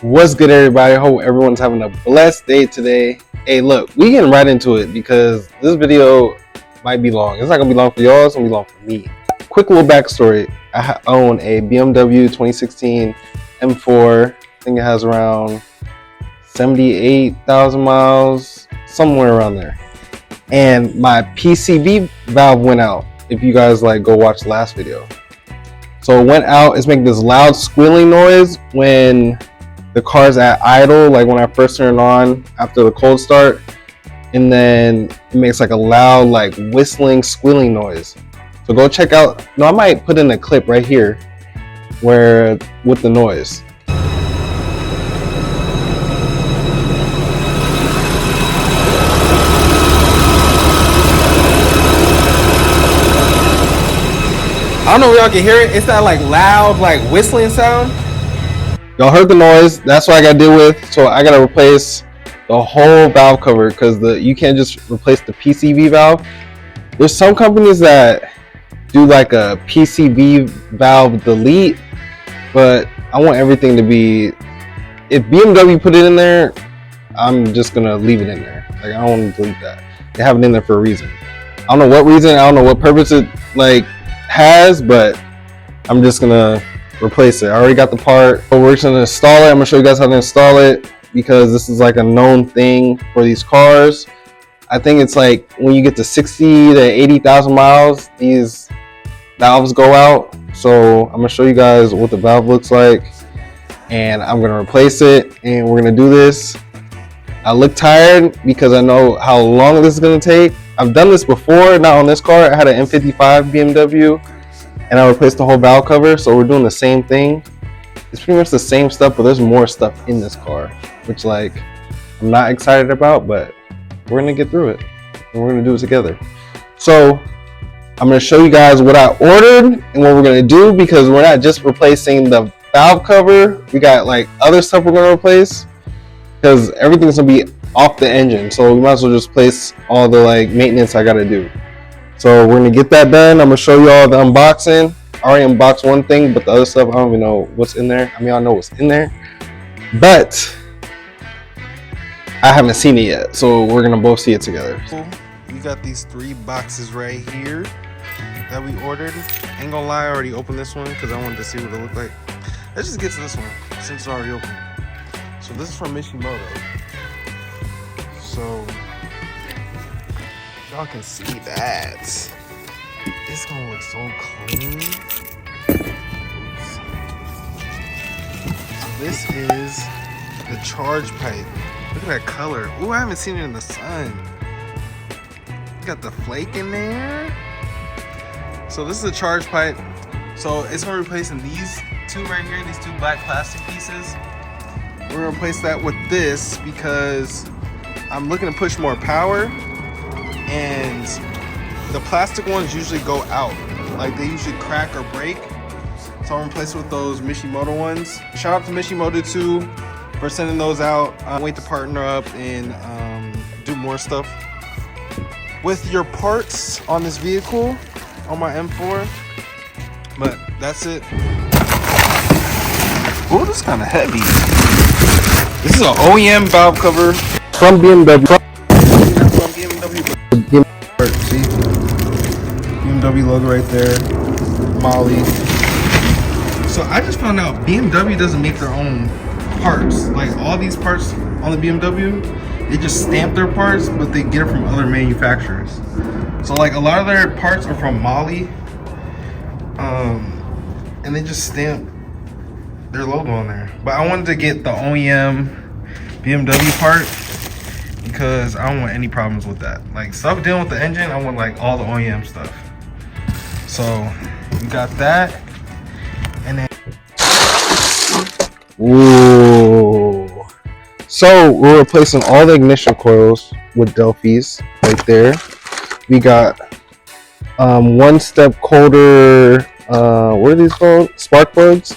What's good, everybody? I hope everyone's having a blessed day today. Hey, look, we getting right into it because this video might be long. It's not gonna be long for y'all, it's gonna be long for me. Quick little backstory. I own a BMW 2016 M4. I think it has around 78,000 miles, somewhere around there. And my PCV valve went out. If you guys go watch the last video. So it went out. It's making this loud squealing noise when the car's at idle, like when I first turn it on after the cold start, and then it makes like a loud whistling squealing noise. So go check out, I might put in a clip right here where with the noise. I don't know if y'all can hear it. It's that loud whistling sound. Y'all heard the noise. That's what I gotta deal with. So I gotta replace the whole valve cover because you can't just replace the PCV valve. There's some companies that do like a PCV valve delete, but I want everything to be. If BMW put it in there, I'm just gonna leave it in there. I don't want to delete that. They have it in there for a reason. I don't know what reason. I don't know what purpose it has, but I'm just gonna replace it. I already got the part, but we're just gonna install it. I'm gonna show you guys how to install it because this is a known thing for these cars. I think it's when you get to 60 to 80,000 miles, these valves go out. So I'm gonna show you guys what the valve looks like, and I'm gonna replace it, and we're gonna do this. I look tired because I know how long this is gonna take. I've done this before, not on this car. I had an M55 BMW. And I replaced the whole valve cover, so we're doing the same thing. It's pretty much the same stuff, but there's more stuff in this car, which I'm not excited about, but we're gonna get through it, and we're gonna do it together. So I'm gonna show you guys what I ordered and what we're gonna do, because we're not just replacing the valve cover. We got other stuff we're gonna replace, because everything's gonna be off the engine. So we might as well just place all the maintenance I gotta do. So we're gonna get that done. I'm gonna show you all the unboxing. I already unboxed one thing, but the other stuff, I don't even know what's in there. I mean, I know what's in there, but I haven't seen it yet. So we're gonna both see it together. We got these 3 boxes right here that we ordered. Ain't gonna lie, I already opened this one because I wanted to see what it looked like. Let's just get to this one since it's already open. So this is from Mishimoto. So y'all can see that. It's gonna look so clean. So this is the charge pipe. Look at that color. Ooh, I haven't seen it in the sun. Got the flake in there. So this is a charge pipe. So it's gonna replace these 2 right here, these 2 black plastic pieces. We're gonna replace that with this because I'm looking to push more power. And the plastic ones usually go out, they usually crack or break. So I'm replacing with those Mishimoto ones. Shout out to Mishimoto too for sending those out. Wait to partner up and do more stuff with your parts on this vehicle, on my M4. But that's it. Oh, this is kind of heavy. This is an OEM valve cover from BMW. See, BMW logo right there, Molly. So I just found out BMW doesn't make their own parts. All these parts on the BMW, they just stamp their parts, but they get it from other manufacturers. So a lot of their parts are from Molly, and they just stamp their logo on there. But I wanted to get the OEM BMW part, because I don't want any problems with that. Stuff dealing with the engine, I want all the OEM stuff. So we got that, and then ooh. So we're replacing all the ignition coils with Delphi's right there. We got 1-step colder. What are these called? Spark plugs.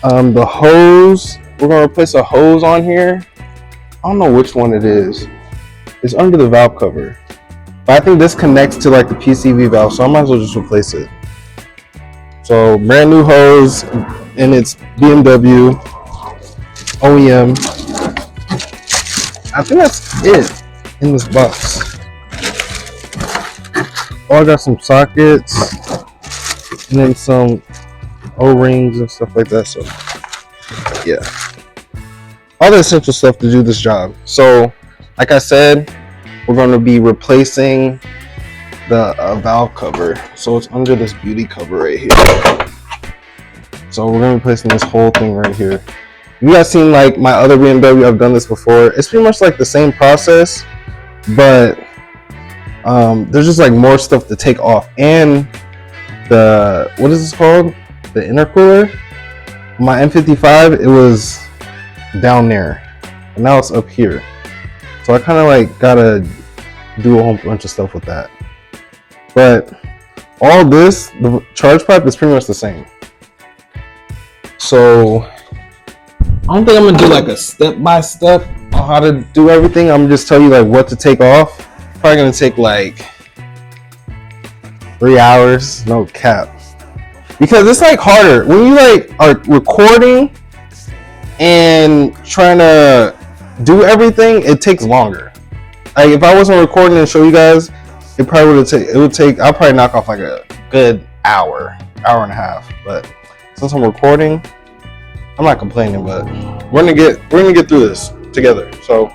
The hose. We're gonna replace a hose on here. I don't know which one it is. It's under the valve cover. But I think this connects to the PCV valve, so I might as well just replace it. So brand new hose, and it's BMW. OEM. I think that's it in this box. Oh, I got some sockets and then some O-rings and stuff like that. So yeah, all the essential stuff to do this job. So like I said, we're going to be replacing the valve cover. So it's under this beauty cover right here. So we're going to be replacing this whole thing right here. You guys seen like my other BMW, I've done this before. It's pretty much like the same process, but there's just like more stuff to take off. And the, what is this called? The intercooler. My M55, it was down there, and now it's up here. So I kind of like gotta do a whole bunch of stuff with that. But all this, the charge pipe is pretty much the same. So I don't think I'm gonna do like a step-by-step on how to do everything. I'm gonna just tell you like what to take off. Probably gonna take like 3 hours, no cap. Because it's like harder when you like are recording and trying to do everything. It takes longer. Like if I wasn't recording and show you guys, it probably would take. I'll probably knock off like a good hour and a half. But since I'm recording, I'm not complaining. But we're gonna get through this together. So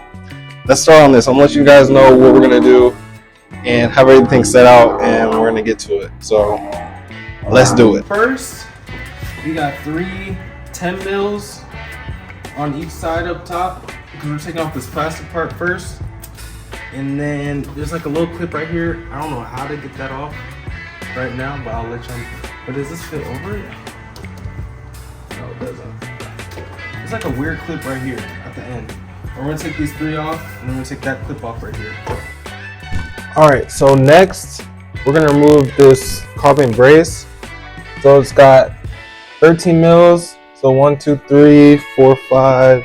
let's start on this. I'm gonna let you guys know what we're gonna do and have everything set out, and we're gonna get to it. So let's do it. First, we got 3 10 mils on each side up top because we're taking off this plastic part first. And then there's like a little clip right here. I don't know how to get that off right now, but I'll let you know. But does this fit over it? No, it doesn't. It's like a weird clip right here at the end. We're gonna take these 3 off, and then we're gonna take that clip off right here. All right, so next, we're gonna remove this carbon brace. So it's got 13 mils. So 1, 2, 3, 4, 5,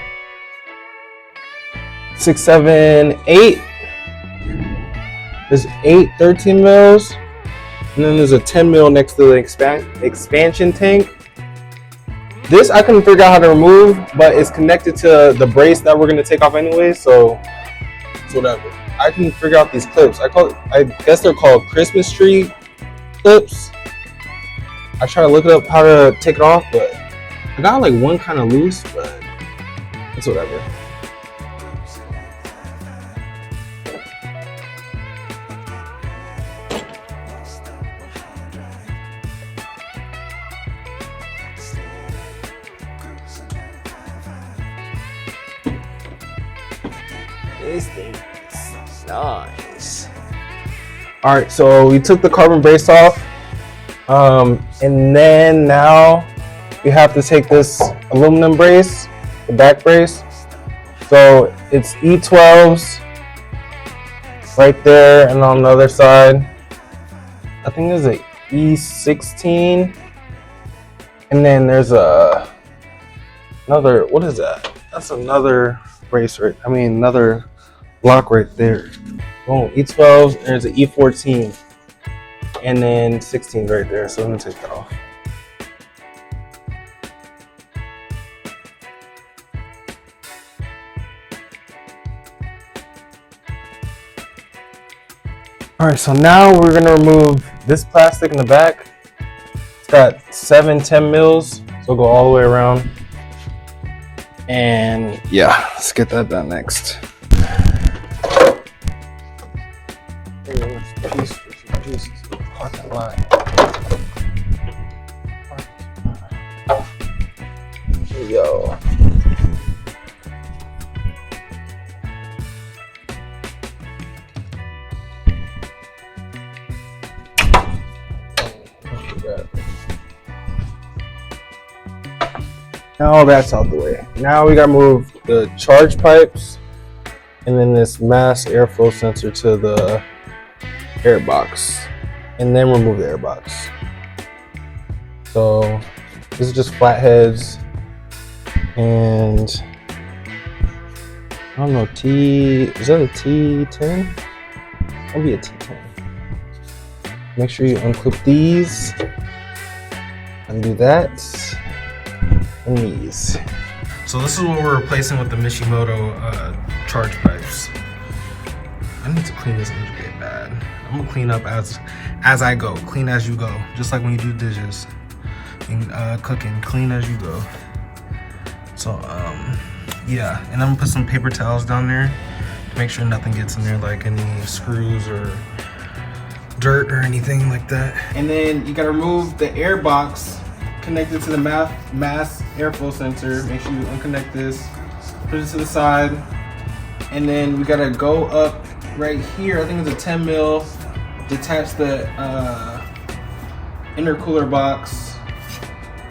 6, 7, 8. There's 8 13 mils. And then there's a 10 mil next to the expansion tank. This I couldn't figure out how to remove, but it's connected to the brace that we're gonna take off anyway, so it's whatever. I can figure out these clips. I guess they're called Christmas tree clips. I try to look up how to take it off, but I got like one kind of loose, but it's whatever. This thing is nice. All right, so we took the carbon brace off, and then now we have to take this aluminum brace, the back brace. So it's E12s right there, and on the other side, I think there's a E16, and then there's another. What is that? That's another brace, right? I mean, another block right there. Oh, E12s. There's an E14, and then 16 right there. So I'm gonna take that off. All right, so now we're gonna remove this plastic in the back. It's got 7 10 mils, so we'll go all the way around. And yeah, let's get that done next. Here we go. Now that's out the way. Now we gotta move the charge pipes and then this mass airflow sensor to the air box, and then remove the air box. So this is just flatheads, and I don't know, is that a T10? That'll be a T10. Make sure you unclip these, undo that, and these. So this is what we're replacing with the Mishimoto charge pipes. I need to clean this intricate bad. I'm gonna clean up as I go. Clean as you go. Just like when you do dishes and cooking. Clean as you go. So yeah, and I'm gonna put some paper towels down there to make sure nothing gets in there, like any screws or dirt or anything like that. And then you gotta remove the air box connected to the mass airflow sensor. Make sure you unconnect this, put it to the side, and then we gotta go up right here. I think it's a 10 mil. Detach the intercooler box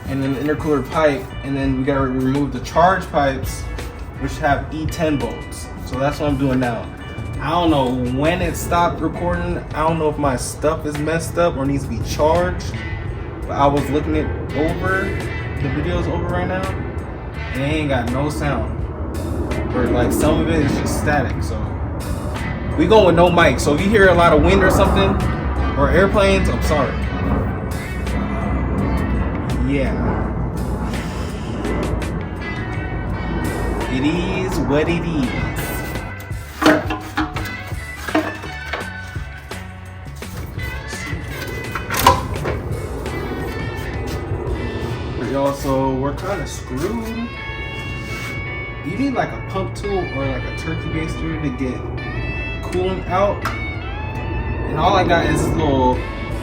and then the intercooler pipe, and then we gotta remove the charge pipes, which have E10 bolts. So that's what I'm doing now. I don't know when it stopped recording. I don't know if my stuff is messed up or needs to be charged. But I was looking it over, the video's over right now, and it ain't got no sound. Or like some of it is just static. So we going with no mic. So if you hear a lot of wind or something, or airplanes, I'm sorry. Yeah. It is what it is. Y'all, so we're kind of screwed. You need like a pump tool or like a turkey baster to get coolant out. And all I got is this little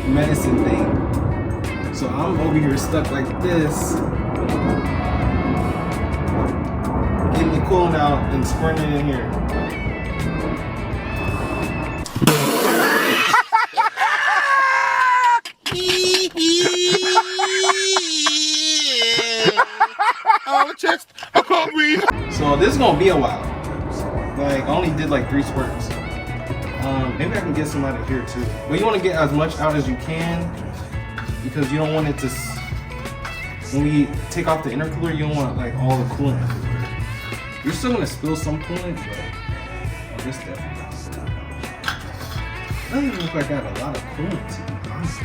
medicine thing. So I'm over here stuck like this, getting the coolant out and squirting it in here. So this is gonna be a while. Like I only did like 3 squirts. Maybe I can get some out of here too. But you want to get as much out as you can because you don't want it to. When we take off the intercooler, you don't want like all the coolant everywhere. You're still gonna spill some coolant, but this definitely doesn't look like I got a lot of coolant to be honest.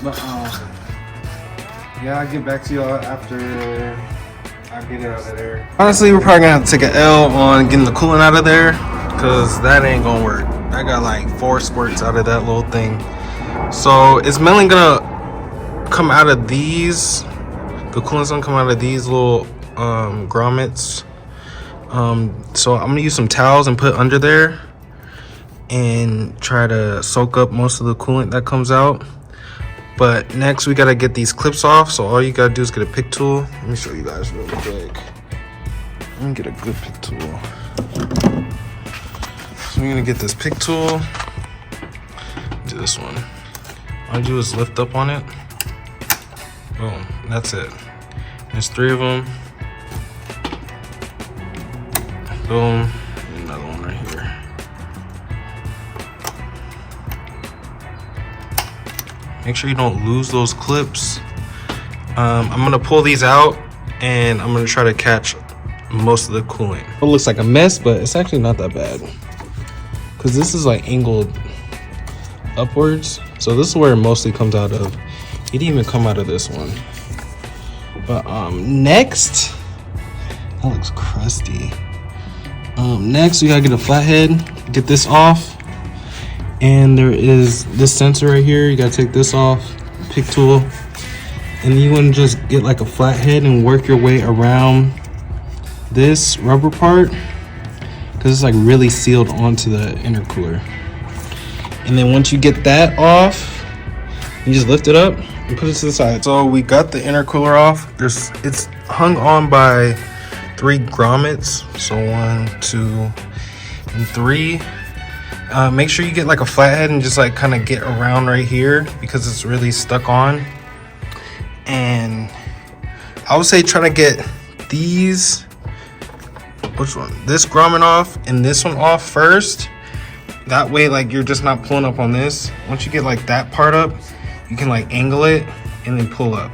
But yeah, I'll get back to y'all after I get it out of there. Honestly, we're probably gonna have to take an L on getting the coolant out of there because that ain't gonna work. I got like 4 squirts out of that little thing. So it's mainly gonna come out of these. The coolant's gonna come out of these little grommets. So I'm gonna use some towels and put under there and try to soak up most of the coolant that comes out. But next we gotta get these clips off. So all you gotta do is get a pick tool. Let me show you guys real quick. Let me get a good pick tool. So I'm gonna get this pick tool. Do this one. All I do is lift up on it. Boom, that's it. There's 3 of them. Boom, and another one right here. Make sure you don't lose those clips. I'm gonna pull these out and I'm gonna try to catch most of the coolant. It looks like a mess, but it's actually not that bad. Cause this is like angled upwards. So this is where it mostly comes out of. It didn't even come out of this one. But next, that looks crusty. Next we gotta get a flathead, get this off. And there is this sensor right here. You gotta take this off, pick tool. And then you wanna just get like a flathead and work your way around this rubber part because it's like really sealed onto the intercooler. And then once you get that off, you just lift it up and put it to the side. So we got the intercooler off. It's hung on by 3 grommets. So 1, 2, and 3. Make sure you get like a flathead and just like kind of get around right here because it's really stuck on. And I would say try to get these, which one? This grommet off and this one off first. That way like you're just not pulling up on this. Once you get like that part up, you can like angle it and then pull up.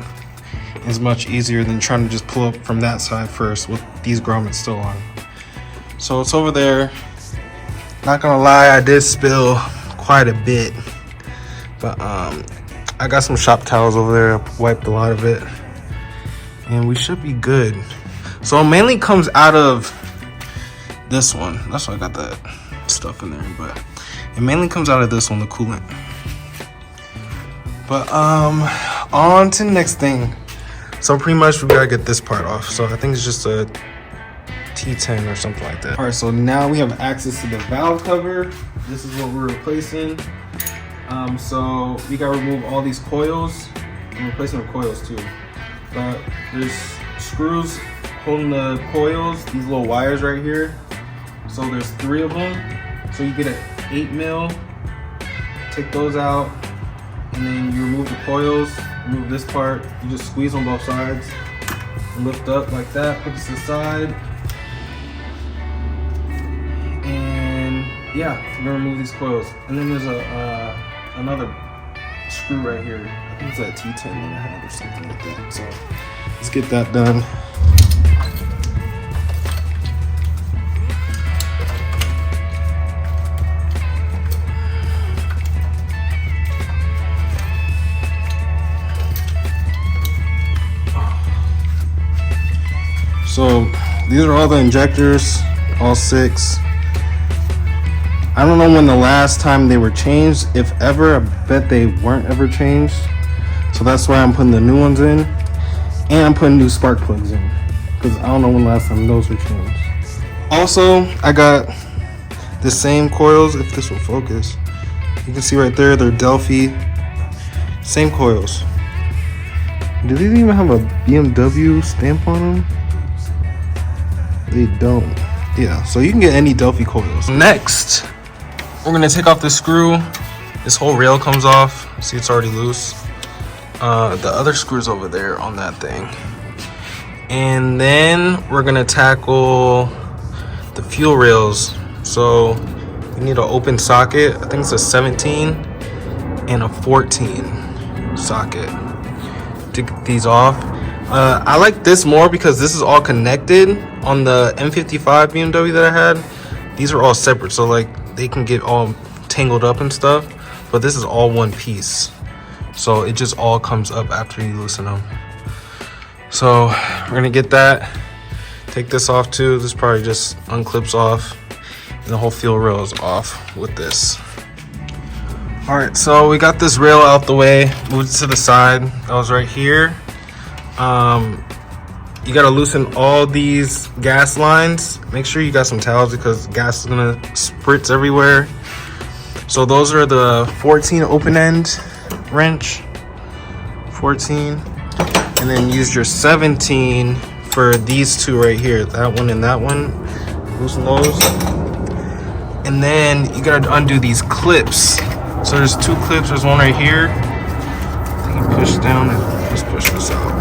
It's much easier than trying to just pull up from that side first with these grommets still on. So it's over there. Not gonna lie, I did spill quite a bit, but I got some shop towels over there. I wiped a lot of it, and we should be good. So it mainly comes out of this one. That's why I got that stuff in there, but it mainly comes out of this one, the coolant. But on to the next thing. So pretty much we gotta get this part off. So I think it's just a T10 or something like that. All right, so now we have access to the valve cover. This is what we're replacing. So we gotta remove all these coils. I'm replacing the coils too. But there's screws holding the coils, these little wires right here. So there's 3 of them. So you get an 8 mil, take those out, and then you remove the coils, remove this part, you just squeeze on both sides, and lift up like that, put this aside. And yeah, we're gonna remove these coils. And then there's another screw right here. I think it's that T10 that I had or something like that. So let's get that done. So these are all the injectors, all 6. I don't know when the last time they were changed, if ever. I bet they weren't ever changed. So that's why I'm putting the new ones in. And I'm putting new spark plugs in, because I don't know when the last time those were changed. Also, I got the same coils, if this will focus. You can see right there, they're Delphi. Same coils. Do these even have a BMW stamp on them? They don't. Yeah, so you can get any Delphi coils. Next, we're gonna take off this screw. This whole rail comes off. See, it's already loose. The other screw's over there on that thing. And then we're gonna tackle the fuel rails. So you need an open socket. I think it's a 17 and a 14 socket to get these off. I like this more because this is all connected. On the M55 BMW that I had, these are all separate, so like they can get all tangled up and stuff, but this is all one piece, so it just all comes up after you loosen them. So we're gonna get that, take this off too. This probably just unclips off, and the whole fuel rail is off with this. All right, so we got this rail out the way, moved it to the side. That was right here. You gotta loosen all these gas lines. Make sure you got some towels because gas is gonna spritz everywhere. So those are the 14 open end wrench, 14, and then use your 17 for these 2 right here, that one and that one. Loosen those, and then you gotta undo these clips. So there's 2 clips. There's one right here. I think you push down and just push this out.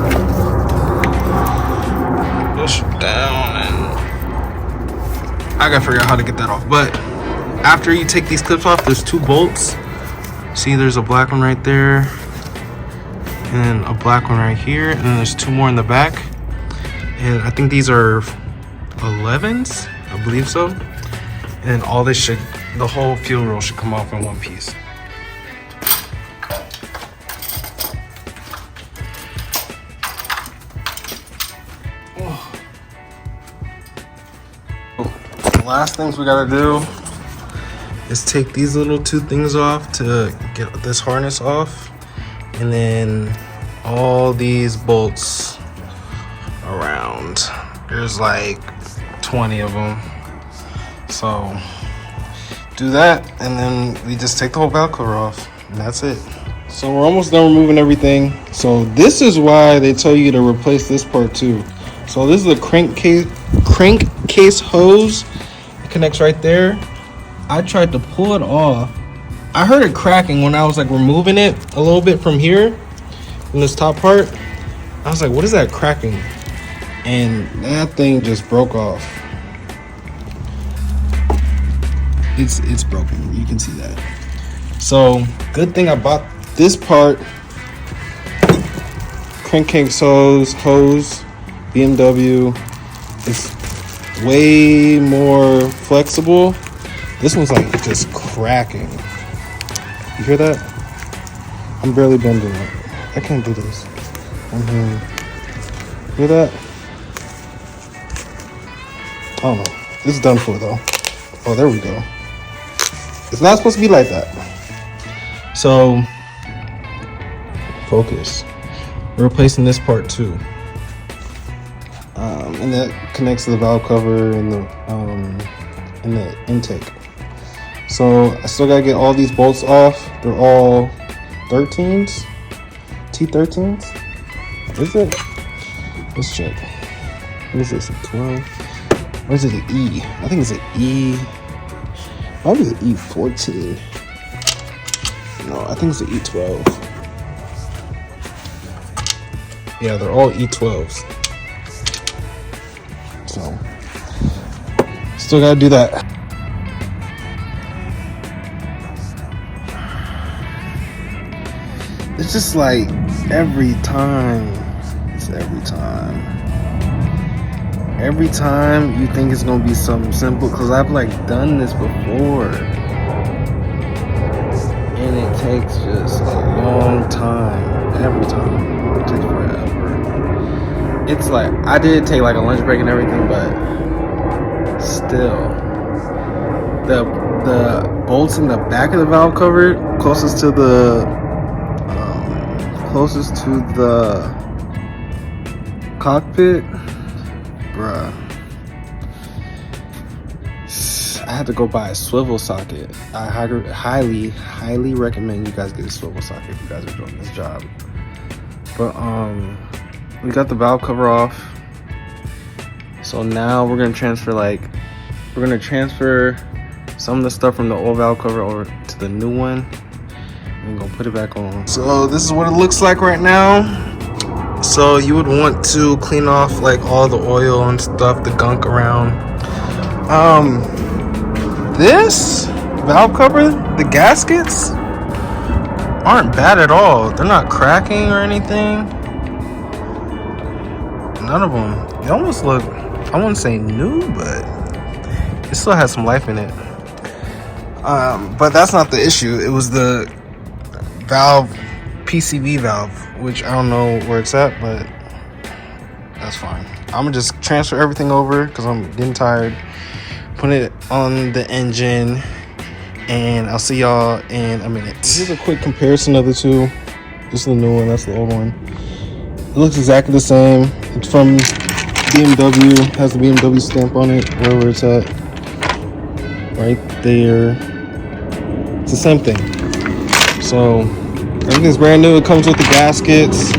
Push down, and I gotta figure out how to get that off. But after you take these clips off, there's 2 bolts. See, there's a black one right there, and a black one right here, and then there's 2 more in the back. And I think these are 11s, I believe so. And all this should, the whole fuel roll should come off in one piece. Last things we gotta do is take these little 2 things off to get this harness off, and then all these bolts around. There's like 20 of them. So do that, and then we just take the whole valve cover off, and that's it. So we're almost done removing everything. So this is why they tell you to replace this part too. So this is the crankcase hose. Connects right there. I tried to pull it off. I heard it cracking when I was like removing it a little bit from here, from this top part. I was like, what is that cracking? And that thing just broke off. It's broken. You can see that. So good thing I bought this part. Crankcase hose, BMW. It's way more flexible. This one's like just cracking. You hear that? I'm barely bending it. I can't do this. Hear that? Oh no, it's done for though. Oh, there we go. It's not supposed to be like that. So, focus. We're replacing this part too. And that connects to the valve cover and the intake. So I still gotta get all these bolts off. They're all 13s, T13s. Is it? Let's check. What is this? A 12? Or is it an E? I think it's an E. Probably it's an E14. No, I think it's an E12. Yeah, they're all E12s. So, still gotta do that. It's just like every time. It's every time. Every time you think it's gonna be something simple, because I've like done this before. And it takes just a long time. Every time. It takes forever. It's like, I did take like a lunch break and everything, but still. The bolts in the back of the valve cover, closest to the cockpit, bruh. I had to go buy a swivel socket. I highly recommend you guys get a swivel socket if you guys are doing this job. But we got the valve cover off. So now we're gonna transfer some of the stuff from the old valve cover over to the new one. I'm gonna put it back on. So this is what it looks like right now. So you would want to clean off like all the oil and stuff, the gunk around. This valve cover, the gaskets aren't bad at all. They're not cracking or anything. None of them. They almost look, I wouldn't say new, but it still has some life in it. But that's not the issue. It was the valve, PCV valve, which I don't know where it's at, but that's fine. I'm gonna just transfer everything over because I'm getting tired. Put it on the engine, and I'll see y'all in a minute. Here's a quick comparison of the two. This is the new one, that's the old one. It looks exactly the same. It's from BMW, has the BMW stamp on it, wherever it's at. Right there. It's the same thing. So everything's brand new. It comes with the gaskets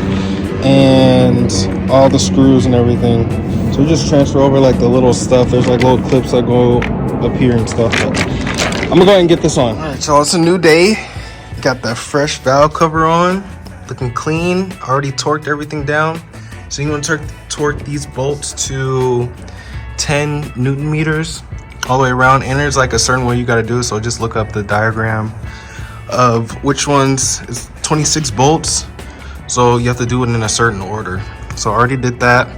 and all the screws and everything. So we just transfer over like the little stuff. There's like little clips that go up here and stuff. But I'm gonna go ahead and get this on. All right, y'all, it's a new day. Got that fresh valve cover on, looking clean. Already torqued everything down. So you want to torque these bolts to 10 Newton meters all the way around. And there's like a certain way you got to do it. So just look up the diagram of which ones is 26 bolts. So you have to do it in a certain order. So I already did that.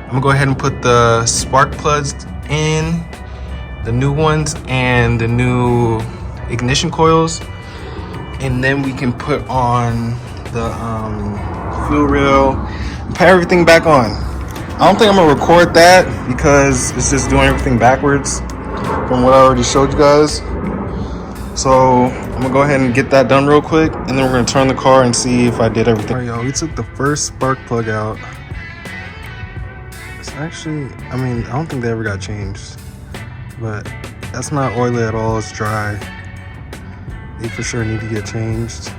I'm gonna go ahead and put the spark plugs in, the new ones, and the new ignition coils, and then we can put on the fuel rail and put everything back on. I don't think I'm gonna record that because it's just doing everything backwards from what I already showed you guys. So I'm gonna go ahead and get that done real quick, and then we're gonna turn the car and see if I did everything. All right, y'all, we took the first spark plug out. It's actually, I mean, I don't think they ever got changed, but that's not oily at all. It's dry. They for sure need to get changed.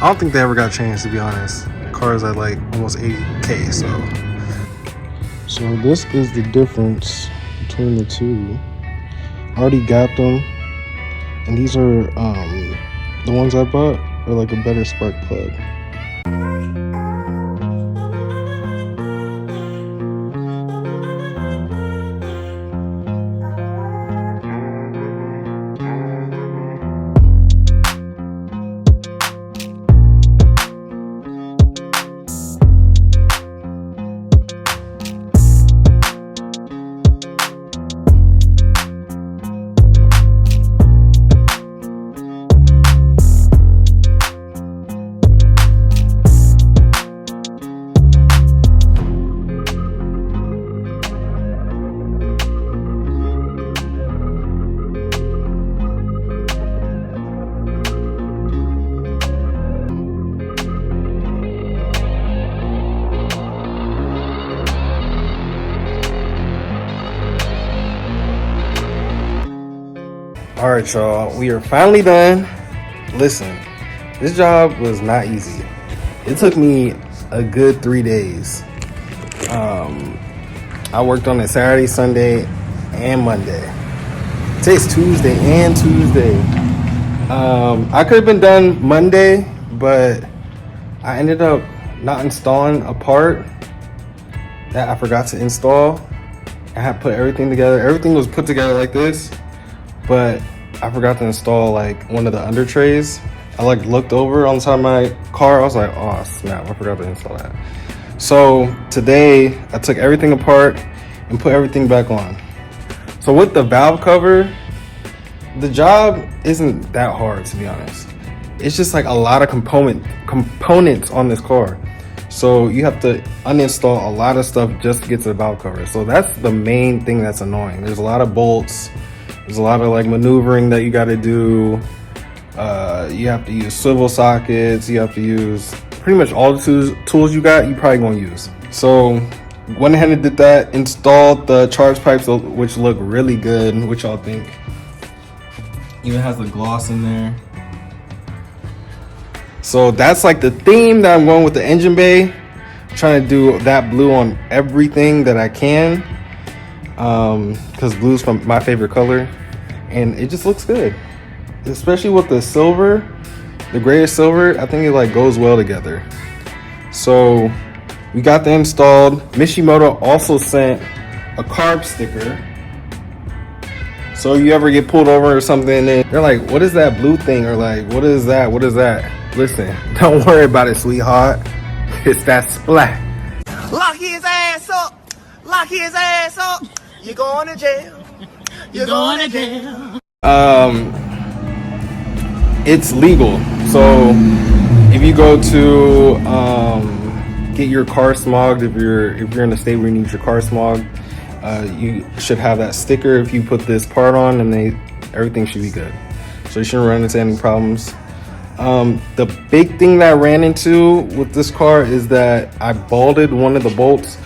I don't think they ever got changed, to be honest. The car is at like almost 80K, so this is the difference between the two. I already gapped them, and these are the ones I bought are like a better spark plug. All right, y'all, we are finally done. Listen, this job was not easy. It took me a good 3 days. I worked on it Saturday, Sunday, and Monday. Today's Tuesday and Tuesday. I could have been done Monday, but I ended up not installing a part that I forgot to install. I had put everything together. Everything was put together like this, but I forgot to install like one of the under trays. I like looked over on the side of my car. I was like, oh snap, I forgot to install that. So today I took everything apart and put everything back on. So with the valve cover, the job isn't that hard, to be honest. It's just like a lot of components on this car. So you have to uninstall a lot of stuff just to get to the valve cover. So that's the main thing that's annoying. There's a lot of bolts. There's a lot of like maneuvering that you got to do. You have to use swivel sockets. You have to use pretty much all the tools you got, you probably gonna use. So went ahead and did that, installed the charge pipes, which look really good. What y'all think? Even has the gloss in there. So that's like the theme that I'm going with the engine bay. I'm trying to do that blue on everything that I can, because blue's from my favorite color, and it just looks good, especially with the silver, the grayish silver. I think it like goes well together. So we got that installed. Mishimoto also sent a carb sticker. So you ever get pulled over or something and they're like, what is that blue thing? Or like, what is that? What is that? Listen, don't worry about it, sweetheart. It's that splat. Lock his ass up. Lock his ass up. You're going to jail. You're going to jail. It's legal. So if you go to get your car smogged, if you're in a state where you need your car smogged, you should have that sticker. If you put this part on, and everything should be good. So you shouldn't run into any problems. The big thing that I ran into with this car is that I balded one of the bolts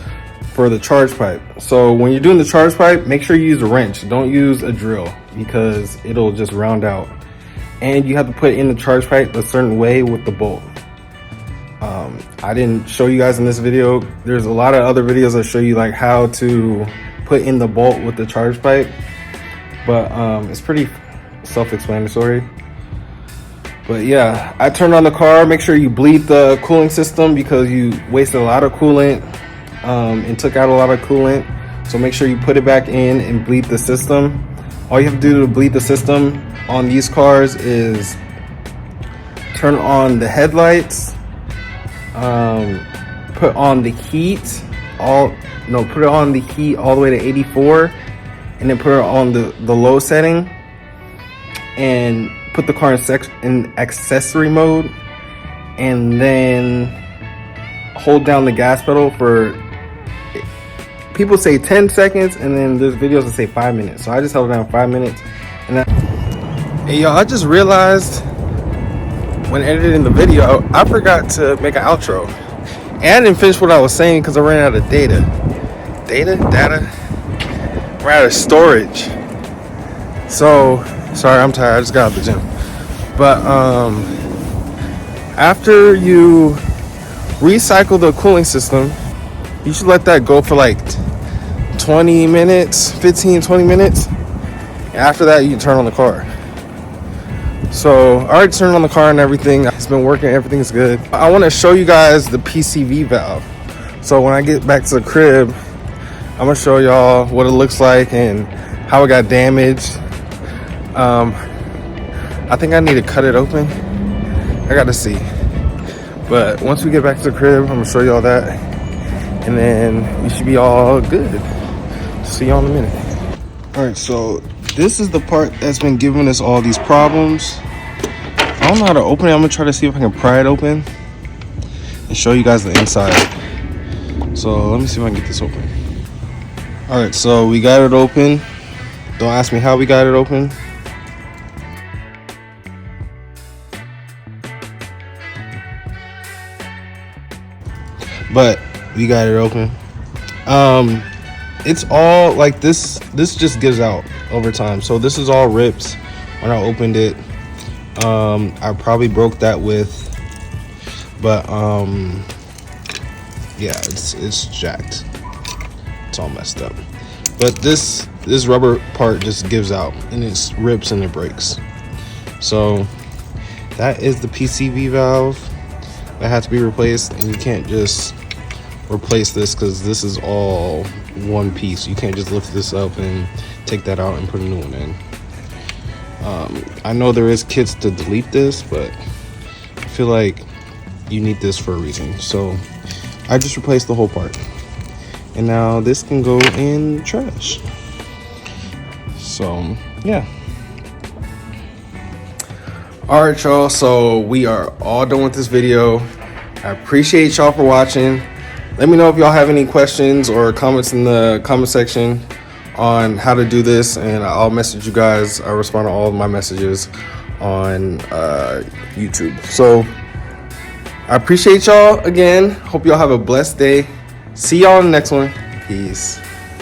for the charge pipe. So when you're doing the charge pipe, make sure you use a wrench. Don't use a drill, because it'll just round out. And you have to put in the charge pipe a certain way with the bolt. I didn't show you guys in this video. There's a lot of other videos that show you like how to put in the bolt with the charge pipe, but it's pretty self-explanatory. But yeah, I turned on the car. Make sure you bleed the cooling system, because you wasted a lot of coolant and took out a lot of coolant. So make sure you put it back in and bleed the system. All you have to do to bleed the system on these cars is turn on the headlights, put on the heat, put it on the heat all the way to 84, and then put it on the low setting, and put the car in accessory mode, and then hold down the gas pedal for, people say 10 seconds, and then there's videos that say 5 minutes. So I just held it down 5 minutes. And hey y'all, I just realized when editing the video, I forgot to make an outro. And I didn't finish what I was saying because I ran out of data. Ran out of storage. So, sorry, I'm tired. I just got out of the gym. But after you recycle the cooling system, you should let that go for like 20 minutes, 15, 20 minutes. And after that, you can turn on the car. So I already turned on the car and everything. It's been working, everything's good. I want to show you guys the PCV valve. So when I get back to the crib, I'm gonna show y'all what it looks like and how it got damaged. I think I need to cut it open. I gotta see. But once we get back to the crib, I'm gonna show y'all that, and then we should be all good. See y'all in a minute. All right, so this is the part that's been giving us all these problems. I don't know how to open it. I'm gonna try to see if I can pry it open and show you guys the inside. So let me see if I can get this open. All right, so we got it open. Don't ask me how we got it open. But we got it open. It's all like this just gives out over time. So this is all rips when I opened it. I probably broke that width, but yeah, it's jacked. It's all messed up. But this rubber part just gives out and it rips and it breaks. So that is the PCV valve that had to be replaced, and you can't just replace this because this is all one piece. You can't just lift this up and take that out and put a new one in. I know there is kits to delete this, but I feel like you need this for a reason. So I just replaced the whole part, and now this can go in trash. So yeah. All right, y'all, so we are all done with this video. I appreciate y'all for watching. Let me know if y'all have any questions or comments in the comment section on how to do this, and I'll message you guys. I'll respond to all of my messages on YouTube. So I appreciate y'all again. Hope y'all have a blessed day. See y'all in the next one. Peace.